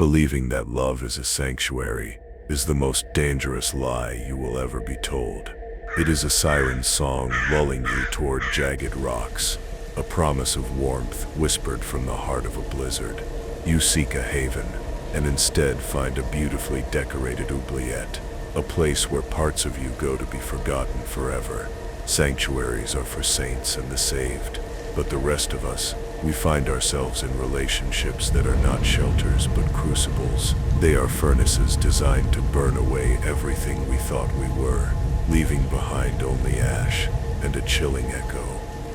Believing that love is a sanctuary is the most dangerous lie you will ever be told. It is a siren song lulling you toward jagged rocks, a promise of warmth whispered from the heart of a blizzard. You seek a haven, and instead find a beautifully decorated oubliette, a place where parts of you go to be forgotten forever. Sanctuaries are for saints and the saved, but the rest of us, we find ourselves in relationships that are not shelters but crucibles. They are furnaces designed to burn away everything we thought we were, leaving behind only ash and a chilling echo.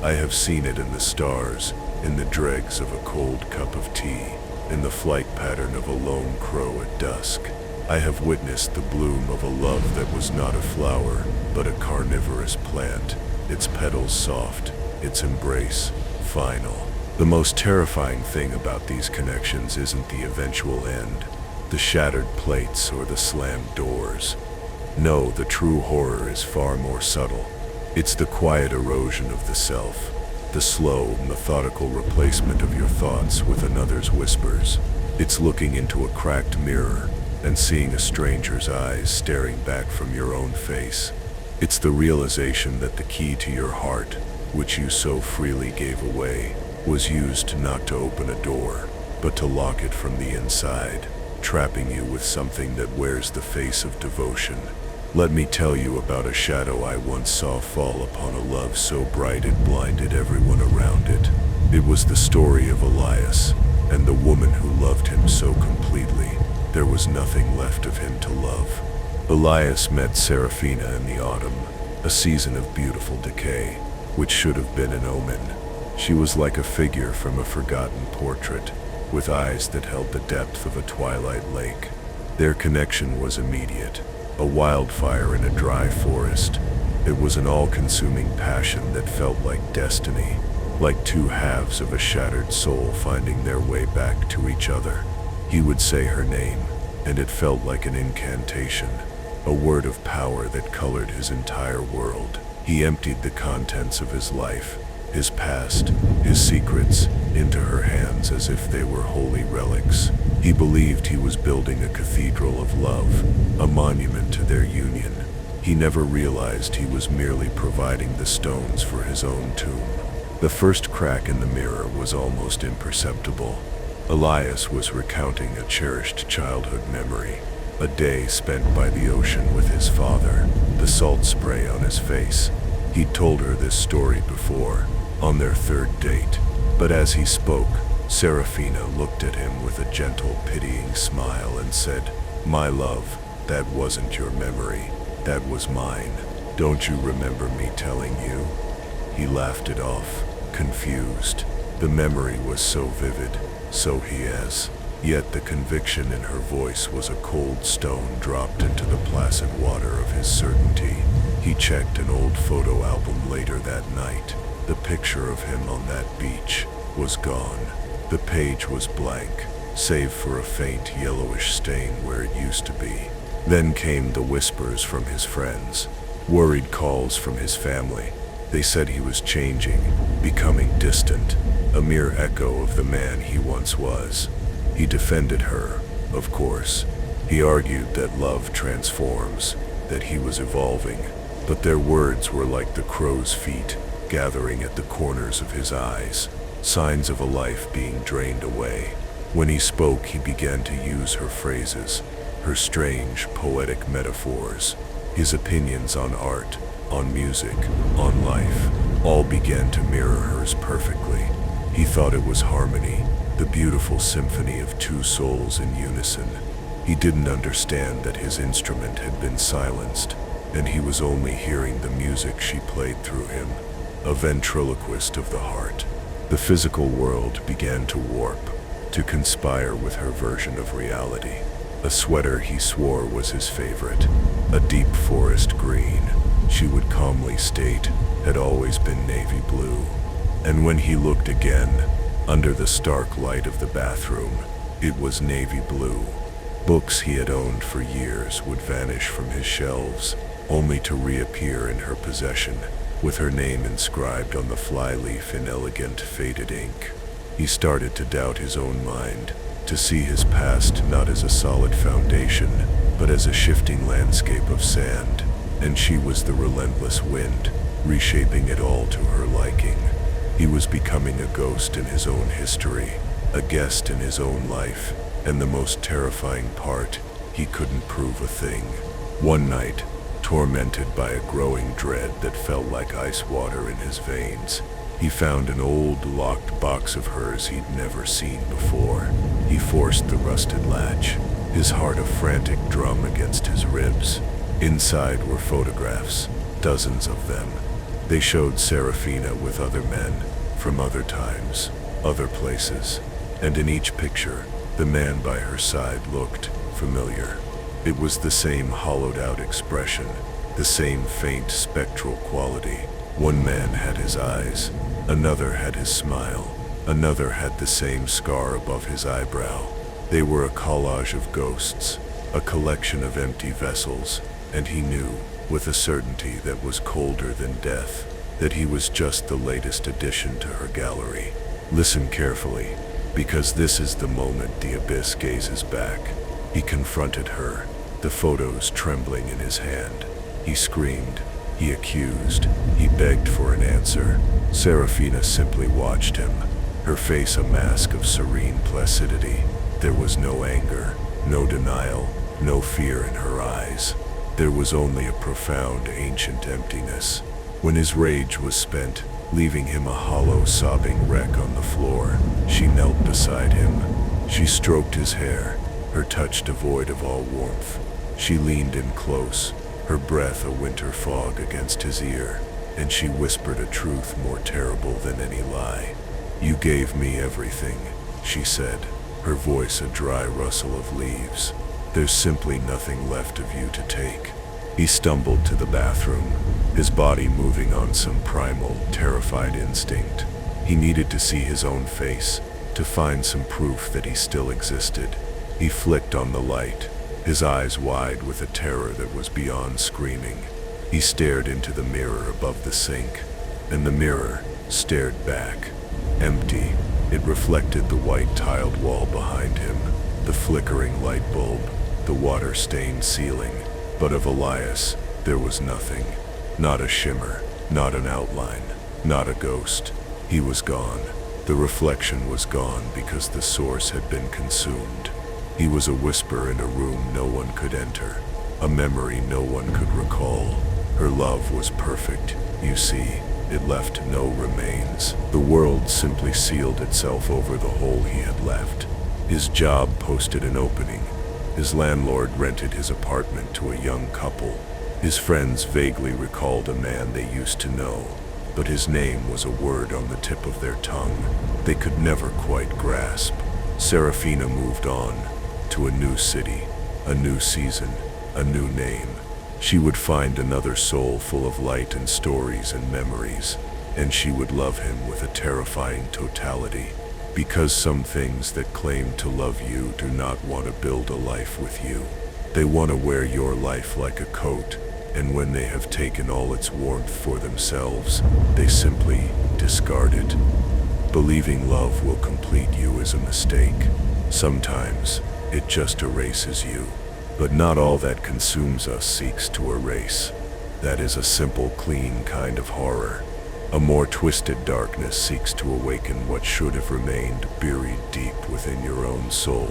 I have seen it in the stars, in the dregs of a cold cup of tea, in the flight pattern of a lone crow at dusk. I have witnessed the bloom of a love that was not a flower, but a carnivorous plant, its petals soft, its embrace final. The most terrifying thing about these connections isn't the eventual end, the shattered plates or the slammed doors. No, the true horror is far more subtle. It's the quiet erosion of the self, the slow, methodical replacement of your thoughts with another's whispers. It's looking into a cracked mirror and seeing a stranger's eyes staring back from your own face. It's the realization that the key to your heart, which you so freely gave away, was used not to open a door, but to lock it from the inside, trapping you with something that wears the face of devotion. Let me tell you about a shadow I once saw fall upon a love so bright it blinded everyone around it. It was the story of Elias, and the woman who loved him so completely, there was nothing left of him to love. Elias met Seraphina in the autumn, a season of beautiful decay, which should have been an omen. She was like a figure from a forgotten portrait, with eyes that held the depth of a twilight lake. Their connection was immediate, a wildfire in a dry forest. It was an all-consuming passion that felt like destiny, like two halves of a shattered soul finding their way back to each other. He would say her name, and it felt like an incantation, a word of power that colored his entire world. He emptied the contents of his life, his past, his secrets, into her hands as if they were holy relics. He believed he was building a cathedral of love, a monument to their union. He never realized he was merely providing the stones for his own tomb. The first crack in the mirror was almost imperceptible. Elias was recounting a cherished childhood memory, a day spent by the ocean with his father, the salt spray on his face. He'd told her this story before, on their third date, but as he spoke, Seraphina looked at him with a gentle, pitying smile and said, "My love, that wasn't your memory, that was mine. Don't you remember me telling you?" He laughed it off, confused. The memory was so vivid, so his. Yet the conviction in her voice was a cold stone dropped into the placid water of his certainty. He checked an old photo album later that night. The picture of him on that beach was gone. The page was blank, save for a faint yellowish stain where it used to be. Then came the whispers from his friends, worried calls from his family. They said he was changing, becoming distant, a mere echo of the man he once was. He defended her, of course. He argued that love transforms, that he was evolving, but their words were like the crow's feet, gathering at the corners of his eyes, signs of a life being drained away. When he spoke, he began to use her phrases, her strange, poetic metaphors. His opinions on art, on music, on life, all began to mirror hers perfectly. He thought it was harmony, the beautiful symphony of two souls in unison. He didn't understand that his instrument had been silenced, and he was only hearing the music she played through him, a ventriloquist of the heart. The physical world began to warp, to conspire with her version of reality. A sweater he swore was his favorite, a deep forest green, she would calmly state, had always been navy blue. And when he looked again, under the stark light of the bathroom, it was navy blue. Books he had owned for years would vanish from his shelves, only to reappear in her possession, with her name inscribed on the flyleaf in elegant, faded ink. He started to doubt his own mind, to see his past not as a solid foundation, but as a shifting landscape of sand, and she was the relentless wind, reshaping it all to her liking. He was becoming a ghost in his own history, a guest in his own life, and the most terrifying part, he couldn't prove a thing. One night, tormented by a growing dread that felt like ice water in his veins, he found an old, locked box of hers he'd never seen before. He forced the rusted latch, his heart a frantic drum against his ribs. Inside were photographs, dozens of them. They showed Serafina with other men, from other times, other places, and in each picture, the man by her side looked familiar. It was the same hollowed-out expression, the same faint spectral quality. One man had his eyes, another had his smile, another had the same scar above his eyebrow. They were a collage of ghosts, a collection of empty vessels, and he knew, with a certainty that was colder than death, that he was just the latest addition to her gallery. Listen carefully, because this is the moment the abyss gazes back. He confronted her, the photos trembling in his hand. He screamed, he accused, he begged for an answer. Serafina simply watched him, her face a mask of serene placidity. There was no anger, no denial, no fear in her eyes. There was only a profound, ancient emptiness. When his rage was spent, leaving him a hollow, sobbing wreck on the floor, she knelt beside him. She stroked his hair, her touch devoid of all warmth. She leaned in close, her breath a winter fog against his ear, and she whispered a truth more terrible than any lie. "You gave me everything," she said, her voice a dry rustle of leaves. "There's simply nothing left of you to take." He stumbled to the bathroom, his body moving on some primal, terrified instinct. He needed to see his own face, to find some proof that he still existed. He flicked on the light, his eyes wide with a terror that was beyond screaming. He stared into the mirror above the sink, and the mirror stared back. Empty, it reflected the white tiled wall behind him, the flickering light bulb, the water-stained ceiling. But of Elias, there was nothing. Not a shimmer, not an outline, not a ghost. He was gone. The reflection was gone because the source had been consumed. He was a whisper in a room no one could enter, a memory no one could recall. Her love was perfect, you see. It left no remains. The world simply sealed itself over the hole he had left. His job posted an opening. His landlord rented his apartment to a young couple. His friends vaguely recalled a man they used to know, but his name was a word on the tip of their tongue they could never quite grasp. Serafina moved on, to a new city, a new season, a new name. She would find another soul full of light and stories and memories, and she would love him with a terrifying totality. Because some things that claim to love you do not want to build a life with you. They want to wear your life like a coat, and when they have taken all its warmth for themselves, they simply discard it. Believing love will complete you is a mistake. Sometimes, it just erases you. But not all that consumes us seeks to erase. That is a simple, clean kind of horror. A more twisted darkness seeks to awaken what should have remained buried deep within your own soul.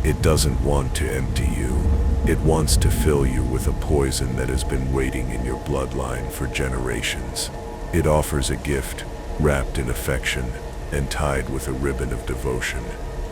It doesn't want to empty you. It wants to fill you with a poison that has been waiting in your bloodline for generations. It offers a gift, wrapped in affection, and tied with a ribbon of devotion.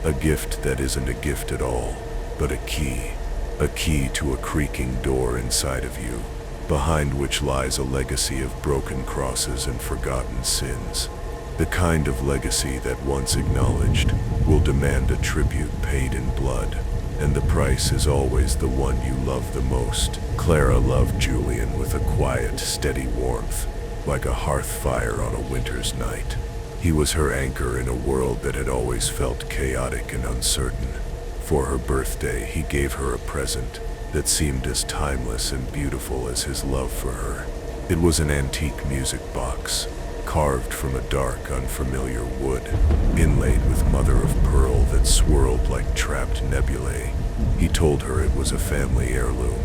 A gift that isn't a gift at all, but a key. A key to a creaking door inside of you, behind which lies a legacy of broken crosses and forgotten sins. The kind of legacy that, once acknowledged, will demand a tribute paid in blood, and the price is always the one you love the most. Clara loved Julian with a quiet, steady warmth, like a hearth fire on a winter's night. He was her anchor in a world that had always felt chaotic and uncertain. For her birthday, he gave her a present that seemed as timeless and beautiful as his love for her. It was an antique music box, carved from a dark, unfamiliar wood, inlaid with mother-of-pearl that swirled like trapped nebulae. He told her it was a family heirloom,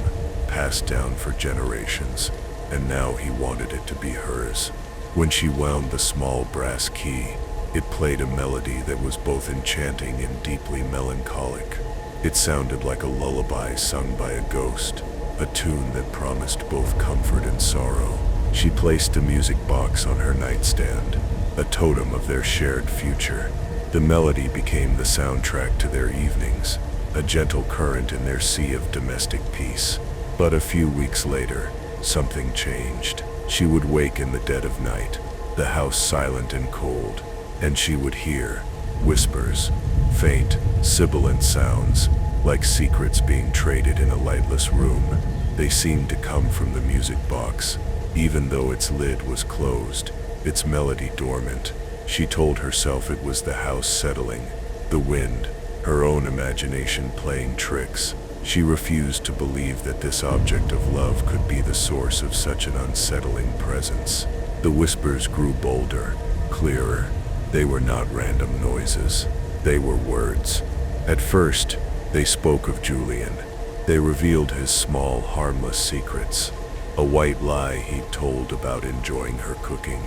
passed down for generations, and now he wanted it to be hers. When she wound the small brass key, it played a melody that was both enchanting and deeply melancholic. It sounded like a lullaby sung by a ghost, a tune that promised both comfort and sorrow. She placed a music box on her nightstand, a totem of their shared future. The melody became the soundtrack to their evenings, a gentle current in their sea of domestic peace. But a few weeks later, something changed. She would wake in the dead of night, the house silent and cold, and she would hear whispers, faint, sibilant sounds, like secrets being traded in a lightless room. They seemed to come from the music box, even though its lid was closed, its melody dormant. She told herself it was the house settling, the wind, her own imagination playing tricks. She refused to believe that this object of love could be the source of such an unsettling presence. The whispers grew bolder, clearer. They were not random noises. They were words. At first, they spoke of Julian. They revealed his small, harmless secrets. A white lie he'd told about enjoying her cooking.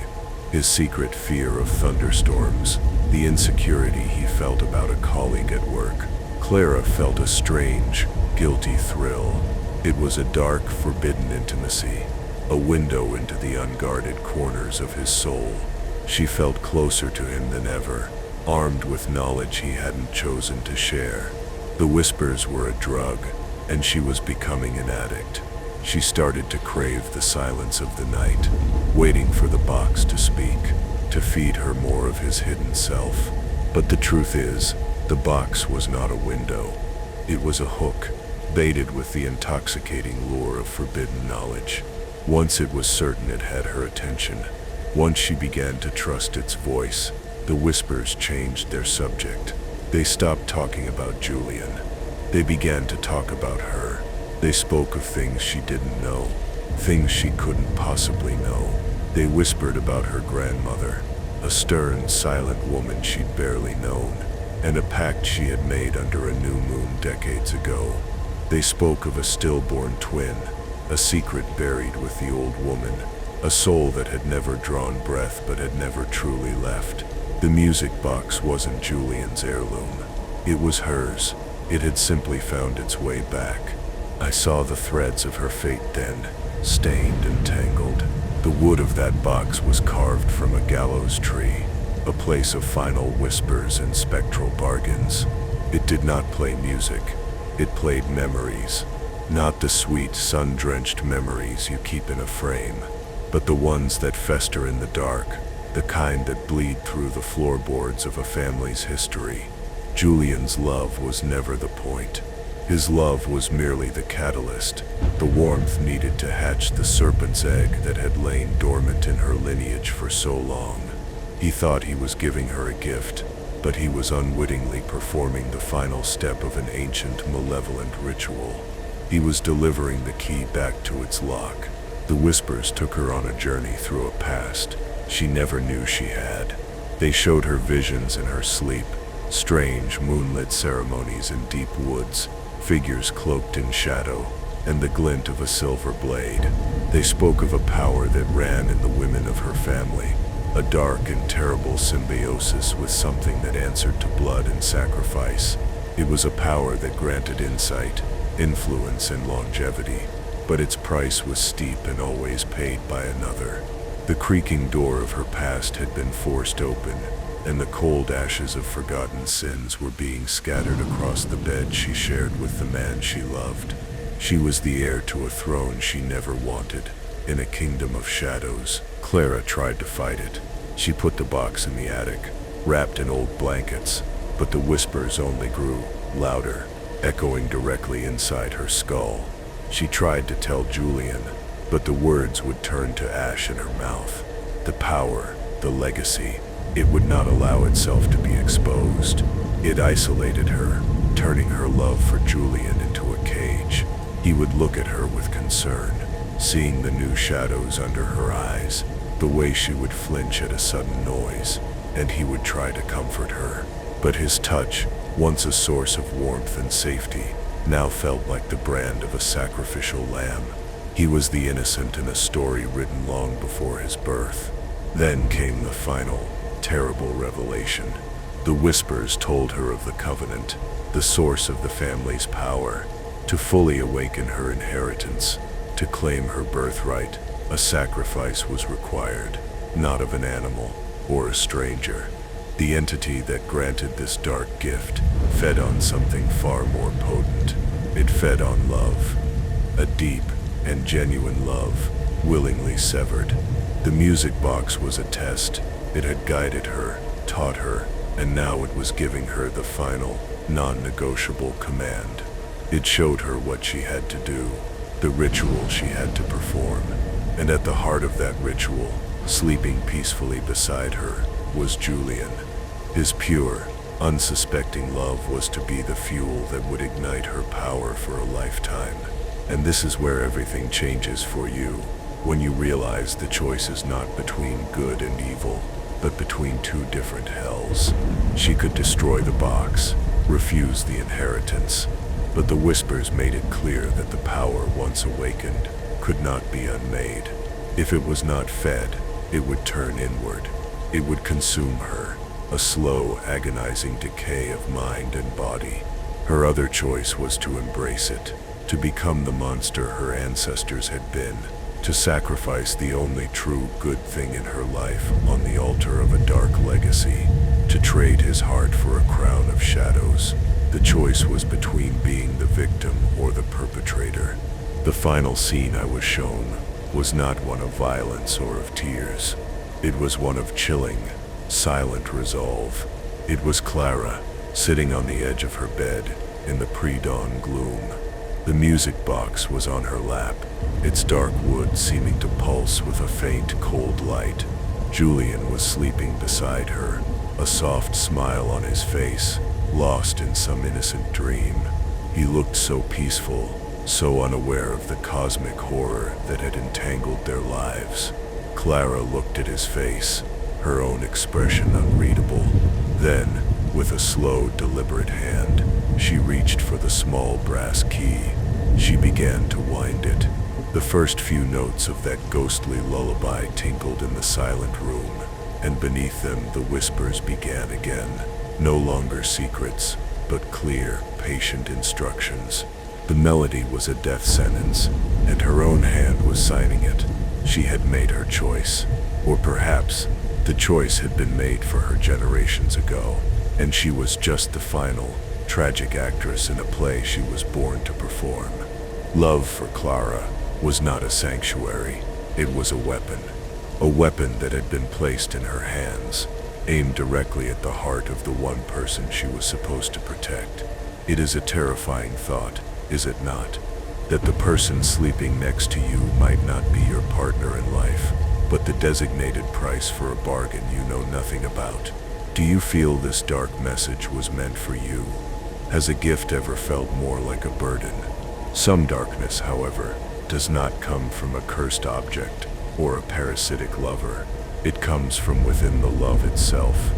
His secret fear of thunderstorms. The insecurity he felt about a colleague at work. Clara felt a strange, guilty thrill. It was a dark, forbidden intimacy, a window into the unguarded corners of his soul. She felt closer to him than ever, armed with knowledge he hadn't chosen to share. The whispers were a drug, and she was becoming an addict. She started to crave the silence of the night, waiting for the box to speak, to feed her more of his hidden self. But the truth is, the box was not a window. It was a hook, baited with the intoxicating lure of forbidden knowledge. Once it was certain it had her attention, once she began to trust its voice, the whispers changed their subject. They stopped talking about Julian. They began to talk about her. They spoke of things she didn't know, things she couldn't possibly know. They whispered about her grandmother, a stern, silent woman she'd barely known, and a pact she had made under a new moon decades ago. They spoke of a stillborn twin, a secret buried with the old woman, a soul that had never drawn breath but had never truly left. The music box wasn't Julian's heirloom. It was hers. It had simply found its way back. I saw the threads of her fate then, stained and tangled. The wood of that box was carved from a gallows tree, a place of final whispers and spectral bargains. It did not play music. It played memories. Not the sweet, sun-drenched memories you keep in a frame, but the ones that fester in the dark, the kind that bleed through the floorboards of a family's history. Julian's love was never the point. His love was merely the catalyst, the warmth needed to hatch the serpent's egg that had lain dormant in her lineage for so long. He thought he was giving her a gift, but he was unwittingly performing the final step of an ancient, malevolent ritual. He was delivering the key back to its lock. The whispers took her on a journey through a past she never knew she had. They showed her visions in her sleep, strange, moonlit ceremonies in deep woods, figures cloaked in shadow, and the glint of a silver blade. They spoke of a power that ran in the women of her family, a dark and terrible symbiosis with something that answered to blood and sacrifice. It was a power that granted insight, influence, and longevity, but its price was steep and always paid by another. The creaking door of her past had been forced open, and the cold ashes of forgotten sins were being scattered across the bed she shared with the man she loved. She was the heir to a throne she never wanted, in a kingdom of shadows. Clara tried to fight it. She put the box in the attic, wrapped in old blankets, but the whispers only grew louder, echoing directly inside her skull. She tried to tell Julian, but the words would turn to ash in her mouth. The power, the legacy, it would not allow itself to be exposed. It isolated her, turning her love for Julian into a cage. He would look at her with concern, seeing the new shadows under her eyes. the way she would flinch at a sudden noise, and he would try to comfort her. But his touch, once a source of warmth and safety, now felt like the brand of a sacrificial lamb. He was the innocent in a story written long before his birth. Then came the final, terrible revelation. The whispers told her of the covenant, the source of the family's power. To fully awaken her inheritance, to claim her birthright, a sacrifice was required, not of an animal or a stranger. The entity that granted this dark gift fed on something far more potent. It fed on love, a deep and genuine love, willingly severed. The music box was a test. It had guided her, taught her, and now it was giving her the final, non-negotiable command. It showed her what she had to do, the ritual she had to perform. And at the heart of that ritual, sleeping peacefully beside her, was Julian. His pure, unsuspecting love was to be the fuel that would ignite her power for a lifetime. And this is where everything changes for you, when you realize the choice is not between good and evil, but between two different hells. She could destroy the box, refuse the inheritance, but the whispers made it clear that the power once awakened could not be unmade. If it was not fed, it would turn inward. It would consume her, a slow, agonizing decay of mind and body. Her other choice was to embrace it, to become the monster her ancestors had been, to sacrifice the only true good thing in her life on the altar of a dark legacy, to trade his heart for a crown of shadows. The choice was between being the victim or the perpetrator. The final scene I was shown was not one of violence or of tears. It was one of chilling, silent resolve. It was Clara, sitting on the edge of her bed in the pre-dawn gloom. The music box was on her lap, its dark wood seeming to pulse with a faint, cold light. Julian was sleeping beside her, a soft smile on his face, lost in some innocent dream. He looked so peaceful, so unaware of the cosmic horror that had entangled their lives. Clara looked at his face, her own expression unreadable. Then, with a slow, deliberate hand, she reached for the small brass key. She began to wind it. The first few notes of that ghostly lullaby tinkled in the silent room, and beneath them the whispers began again. No longer secrets, but clear, patient instructions. The melody was a death sentence, and her own hand was signing it. She had made her choice. Or perhaps, the choice had been made for her generations ago, and she was just the final, tragic actress in a play she was born to perform. Love for Clara was not a sanctuary, it was a weapon that had been placed in her hands, aimed directly at the heart of the one person she was supposed to protect. It is a terrifying thought, is it not? That the person sleeping next to you might not be your partner in life, but the designated price for a bargain you know nothing about. Do you feel this dark message was meant for you? Has a gift ever felt more like a burden? Some darkness, however, does not come from a cursed object or a parasitic lover. It comes from within the love itself.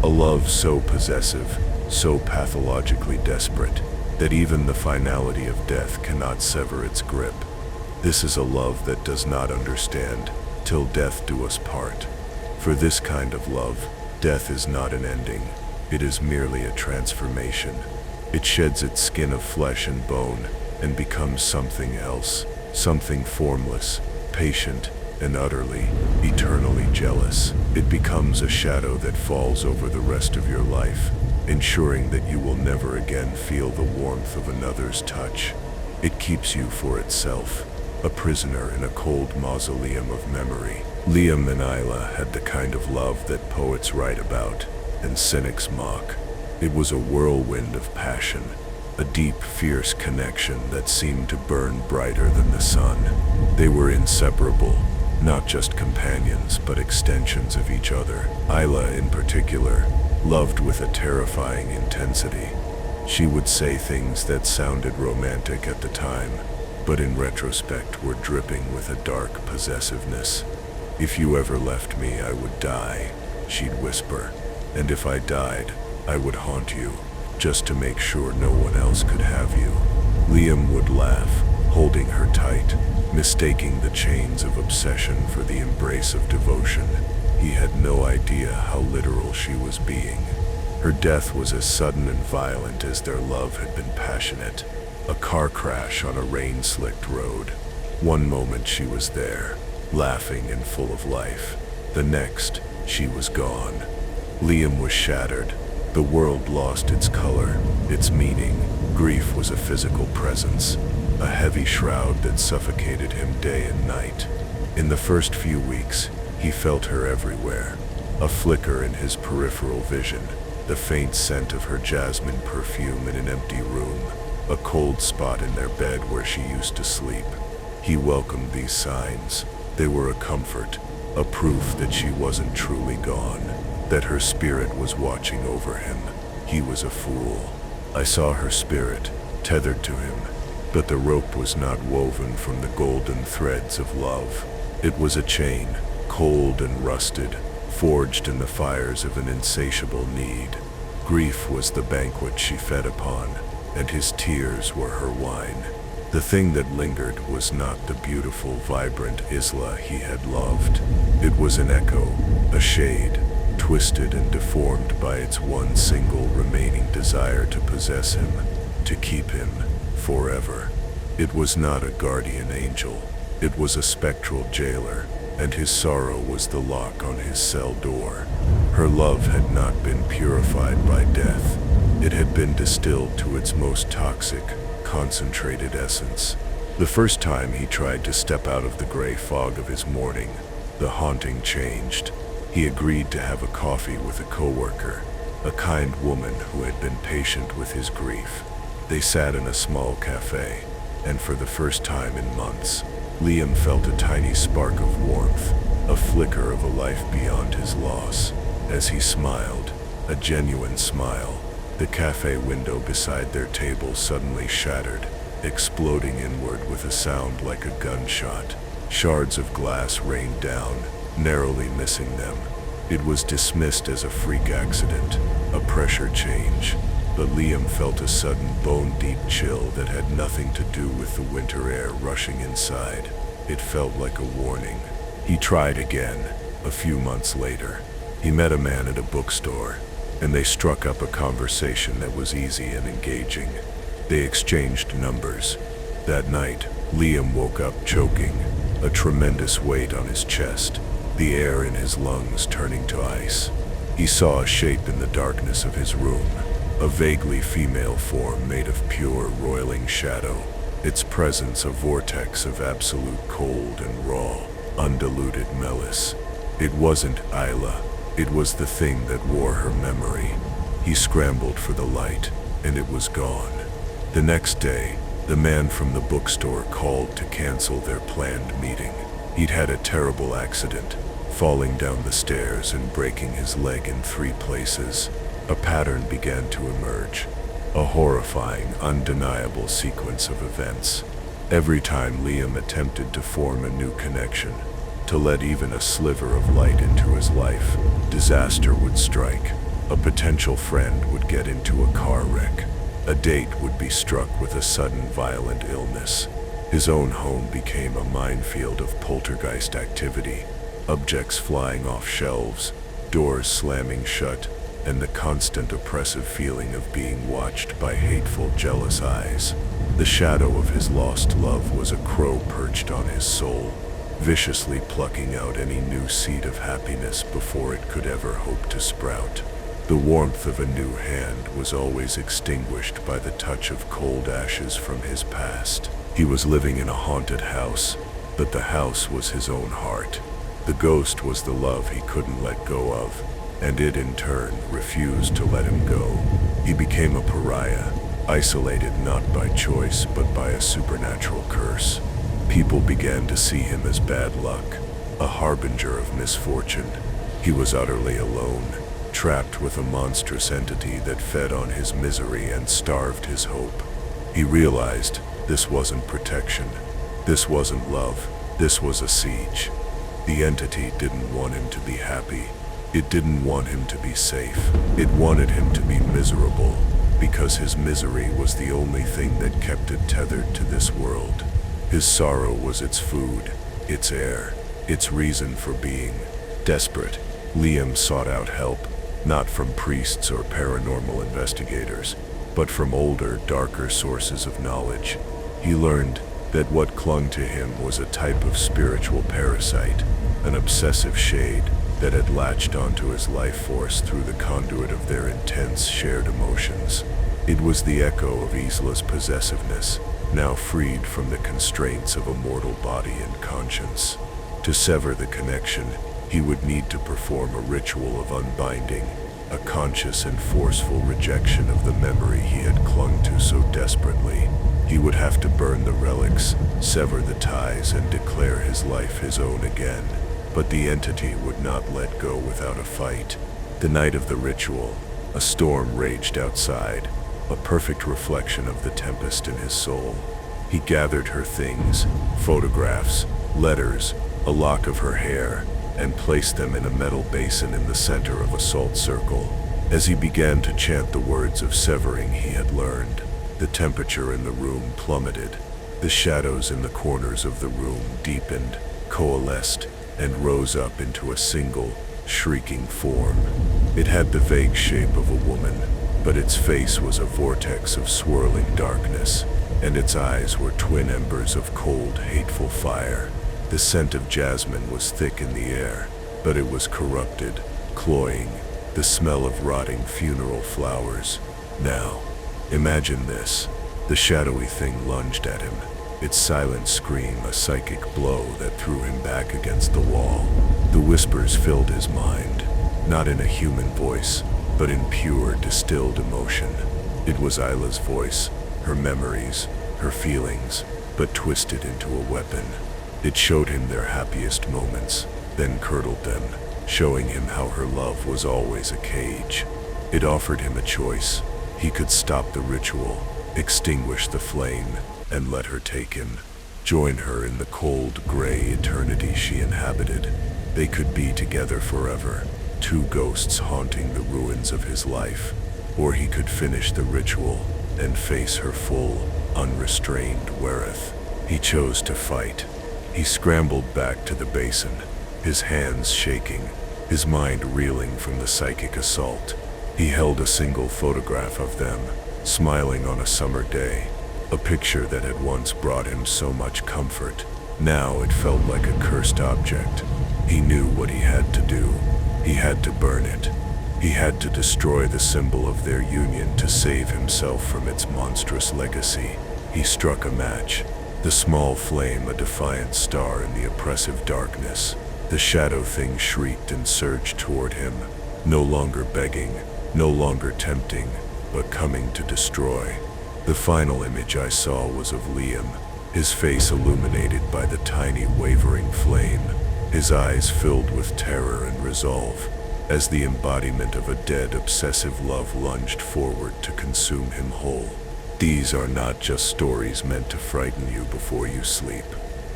A love so possessive, so pathologically desperate, that even the finality of death cannot sever its grip. This is a love that does not understand, till death do us part. For this kind of love, death is not an ending, it is merely a transformation. It sheds its skin of flesh and bone and becomes something else, something formless, patient, and utterly, eternally jealous. It becomes a shadow that falls over the rest of your life, ensuring that you will never again feel the warmth of another's touch. It keeps you for itself, a prisoner in a cold mausoleum of memory. Liam and Isla had the kind of love that poets write about and cynics mock. It was a whirlwind of passion, a deep, fierce connection that seemed to burn brighter than the sun. They were inseparable, not just companions, but extensions of each other. Isla, in particular, loved with a terrifying intensity. She would say things that sounded romantic at the time, but in retrospect were dripping with a dark possessiveness. "If you ever left me, I would die," she'd whisper. "And if I died, I would haunt you, just to make sure no one else could have you." Liam would laugh, holding her tight, mistaking the chains of obsession for the embrace of devotion. He had no idea how literal she was being. Her death was as sudden and violent as their love had been passionate. A car crash on a rain-slicked road. One moment she was there, laughing and full of life. The next, she was gone. Liam was shattered. The world lost its color, its meaning. Grief was a physical presence, a heavy shroud that suffocated him day and night. In the first few weeks, he felt her everywhere. A flicker in his peripheral vision, the faint scent of her jasmine perfume in an empty room, a cold spot in their bed where she used to sleep. He welcomed these signs. They were a comfort, a proof that she wasn't truly gone, that her spirit was watching over him. He was a fool. I saw her spirit, tethered to him, but the rope was not woven from the golden threads of love. It was a chain, cold and rusted, forged in the fires of an insatiable need. Grief was the banquet she fed upon, and his tears were her wine. The thing that lingered was not the beautiful, vibrant Isla he had loved. It was an echo, a shade, twisted and deformed by its one single remaining desire to possess him, to keep him forever. It was not a guardian angel. It was a spectral jailer, and his sorrow was the lock on his cell door. Her love had not been purified by death. It had been distilled to its most toxic, concentrated essence. The first time he tried to step out of the gray fog of his mourning, the haunting changed. He agreed to have a coffee with a coworker, a kind woman who had been patient with his grief. They sat in a small cafe, and for the first time in months, Liam felt a tiny spark of warmth, a flicker of a life beyond his loss. As he smiled, a genuine smile, the cafe window beside their table suddenly shattered, exploding inward with a sound like a gunshot. Shards of glass rained down, narrowly missing them. It was dismissed as a freak accident, a pressure change, but Liam felt a sudden bone-deep chill that had nothing to do with the winter air rushing inside. It felt like a warning. He tried again, a few months later. He met a man at a bookstore, and they struck up a conversation that was easy and engaging. They exchanged numbers. That night, Liam woke up choking, a tremendous weight on his chest, the air in his lungs turning to ice. He saw a shape in the darkness of his room, a vaguely female form made of pure, roiling shadow, its presence a vortex of absolute cold and raw, undiluted malice. It wasn't Isla, it was the thing that wore her memory. He scrambled for the light, and it was gone. The next day, the man from the bookstore called to cancel their planned meeting. He'd had a terrible accident, falling down the stairs and breaking his leg in 3 places. A pattern began to emerge, a horrifying, undeniable sequence of events. Every time Liam attempted to form a new connection, to let even a sliver of light into his life, disaster would strike. A potential friend would get into a car wreck. A date would be struck with a sudden violent illness. His own home became a minefield of poltergeist activity, objects flying off shelves, doors slamming shut, and the constant oppressive feeling of being watched by hateful, jealous eyes. The shadow of his lost love was a crow perched on his soul, viciously plucking out any new seed of happiness before it could ever hope to sprout. The warmth of a new hand was always extinguished by the touch of cold ashes from his past. He was living in a haunted house, but the house was his own heart. The ghost was the love he couldn't let go of, and it in turn refused to let him go. He became a pariah, isolated not by choice but by a supernatural curse. People began to see him as bad luck, a harbinger of misfortune. He was utterly alone, trapped with a monstrous entity that fed on his misery and starved his hope. He realized this wasn't protection, this wasn't love, this was a siege. The entity didn't want him to be happy. It didn't want him to be safe. It wanted him to be miserable, because his misery was the only thing that kept it tethered to this world. His sorrow was its food, its air, its reason for being. Desperate, Liam sought out help, not from priests or paranormal investigators, but from older, darker sources of knowledge. He learned that what clung to him was a type of spiritual parasite, an obsessive shade that had latched onto his life force through the conduit of their intense shared emotions. It was the echo of Isla's possessiveness, now freed from the constraints of a mortal body and conscience. To sever the connection, he would need to perform a ritual of unbinding, a conscious and forceful rejection of the memory he had clung to so desperately. He would have to burn the relics, sever the ties, and declare his life his own again. But the entity would not let go without a fight. The night of the ritual, a storm raged outside, a perfect reflection of the tempest in his soul. He gathered her things, photographs, letters, a lock of her hair, and placed them in a metal basin in the center of a salt circle. As he began to chant the words of severing he had learned, the temperature in the room plummeted. The shadows in the corners of the room deepened, coalesced, and rose up into a single, shrieking form. It had the vague shape of a woman, but its face was a vortex of swirling darkness, and its eyes were twin embers of cold, hateful fire. The scent of jasmine was thick in the air, but it was corrupted, cloying, the smell of rotting funeral flowers. Now, imagine this. The shadowy thing lunged at him, its silent scream a psychic blow that threw him back against the wall. The whispers filled his mind, not in a human voice, but in pure, distilled emotion. It was Isla's voice, her memories, her feelings, but twisted into a weapon. It showed him their happiest moments, then curdled them, showing him how her love was always a cage. It offered him a choice. He could stop the ritual, extinguish the flame, and let her take him, join her in the cold, gray eternity she inhabited. They could be together forever, two ghosts haunting the ruins of his life. Or he could finish the ritual and face her full, unrestrained Wereth. He chose to fight. He scrambled back to the basin, his hands shaking, his mind reeling from the psychic assault. He held a single photograph of them, smiling on a summer day, a picture that had once brought him so much comfort. Now it felt like a cursed object. He knew what he had to do. He had to burn it. He had to destroy the symbol of their union to save himself from its monstrous legacy. He struck a match, the small flame a defiant star in the oppressive darkness. The shadow thing shrieked and surged toward him, no longer begging, no longer tempting, but coming to destroy. The final image I saw was of Liam, his face illuminated by the tiny wavering flame, his eyes filled with terror and resolve, as the embodiment of a dead, obsessive love lunged forward to consume him whole. These are not just stories meant to frighten you before you sleep.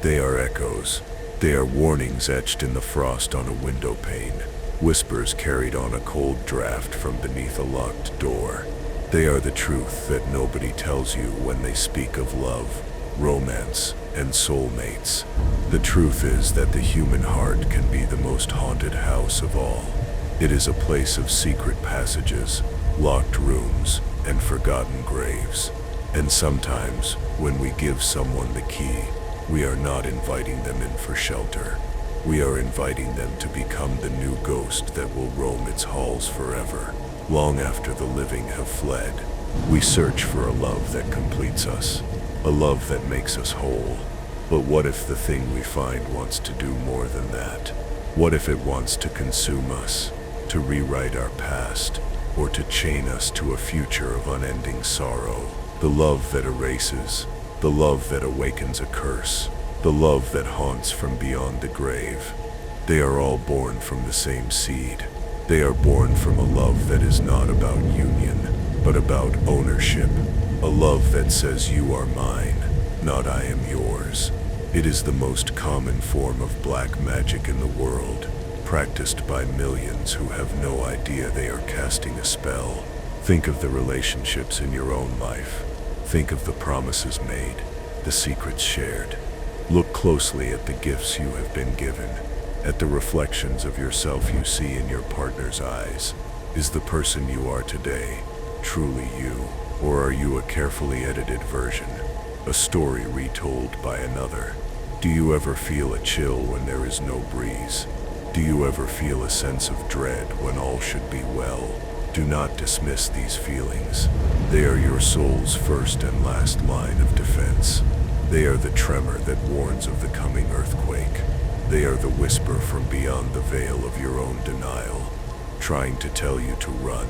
They are echoes. They are warnings etched in the frost on a window pane, whispers carried on a cold draft from beneath a locked door. They are the truth that nobody tells you when they speak of love, romance, and soulmates. The truth is that the human heart can be the most haunted house of all. It is a place of secret passages, locked rooms, and forgotten graves. And sometimes, when we give someone the key, we are not inviting them in for shelter. We are inviting them to become the new ghost that will roam its halls forever, long after the living have fled. We search for a love that completes us, a love that makes us whole. But what if the thing we find wants to do more than that? What if it wants to consume us, to rewrite our past, or to chain us to a future of unending sorrow? The love that erases, the love that awakens a curse, the love that haunts from beyond the grave. They are all born from the same seed. They are born from a love that is not about union, but about ownership. A love that says you are mine, not I am yours. It is the most common form of black magic in the world, practiced by millions who have no idea they are casting a spell. Think of the relationships in your own life. Think of the promises made, the secrets shared. Look closely at the gifts you have been given, at the reflections of yourself you see in your partner's eyes. Is the person you are today truly you, or are you a carefully edited version, a story retold by another? Do you ever feel a chill when there is no breeze? Do you ever feel a sense of dread when all should be well? Do not dismiss these feelings. They are your soul's first and last line of defense. They are the tremor that warns of the coming earthquake. They are the whisper from beyond the veil of your own denial, trying to tell you to run.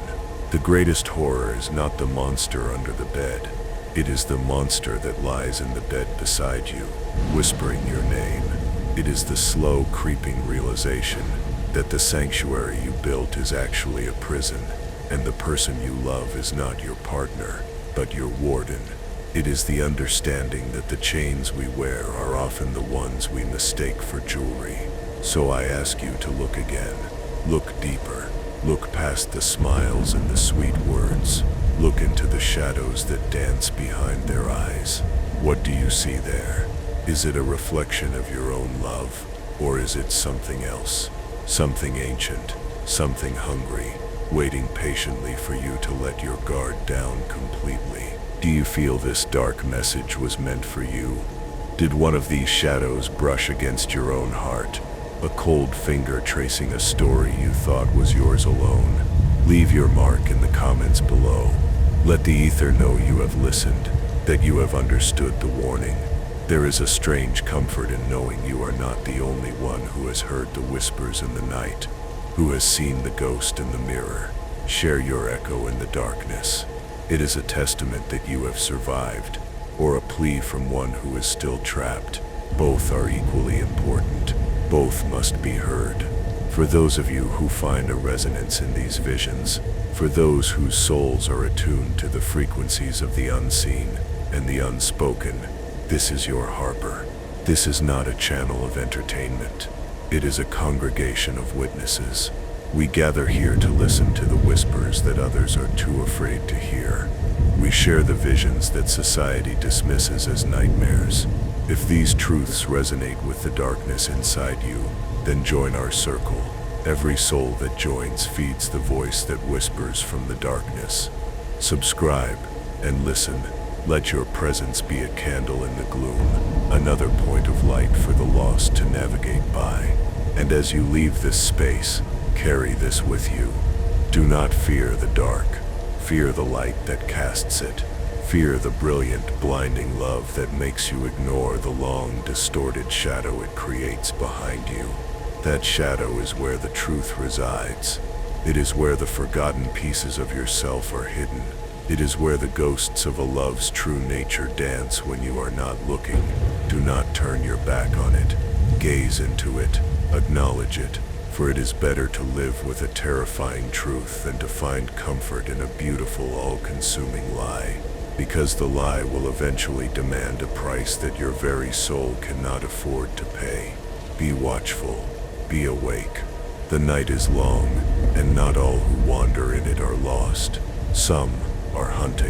The greatest horror is not the monster under the bed. It is the monster that lies in the bed beside you, whispering your name. It is the slow, creeping realization that the sanctuary you built is actually a prison, and the person you love is not your partner, but your warden. It is the understanding that the chains we wear are often the ones we mistake for jewelry. So I ask you to look again. Look deeper. Look past the smiles and the sweet words. Look into the shadows that dance behind their eyes. What do you see there? Is it a reflection of your own love, or is it something else? Something ancient, something hungry, waiting patiently for you to let your guard down completely. Do you feel this dark message was meant for you? Did one of these shadows brush against your own heart? A cold finger tracing a story you thought was yours alone? Leave your mark in the comments below. Let the ether know you have listened, that you have understood the warning. There is a strange comfort in knowing you are not the only one who has heard the whispers in the night, who has seen the ghost in the mirror. Share your echo in the darkness. It is a testament that you have survived, or a plea from one who is still trapped. Both are equally important. Both must be heard. For those of you who find a resonance in these visions, for those whose souls are attuned to the frequencies of the unseen and the unspoken, this is your harbor. This is not a channel of entertainment. It is a congregation of witnesses. We gather here to listen to the whispers that others are too afraid to hear. We share the visions that society dismisses as nightmares. If these truths resonate with the darkness inside you, then join our circle. Every soul that joins feeds the voice that whispers from the darkness. Subscribe and listen. Let your presence be a candle in the gloom, another point of light for the lost to navigate by. And as you leave this space, carry this with you. Do not fear the dark. Fear the light that casts it. Fear the brilliant, blinding love that makes you ignore the long, distorted shadow it creates behind you. That shadow is where the truth resides. It is where the forgotten pieces of yourself are hidden. It is where the ghosts of a love's true nature dance when you are not looking. Do not turn your back on it. Gaze into it. Acknowledge it. For it is better to live with a terrifying truth than to find comfort in a beautiful, all-consuming lie. Because the lie will eventually demand a price that your very soul cannot afford to pay. Be watchful. Be awake. The night is long, and not all who wander in it are lost. Some are hunting.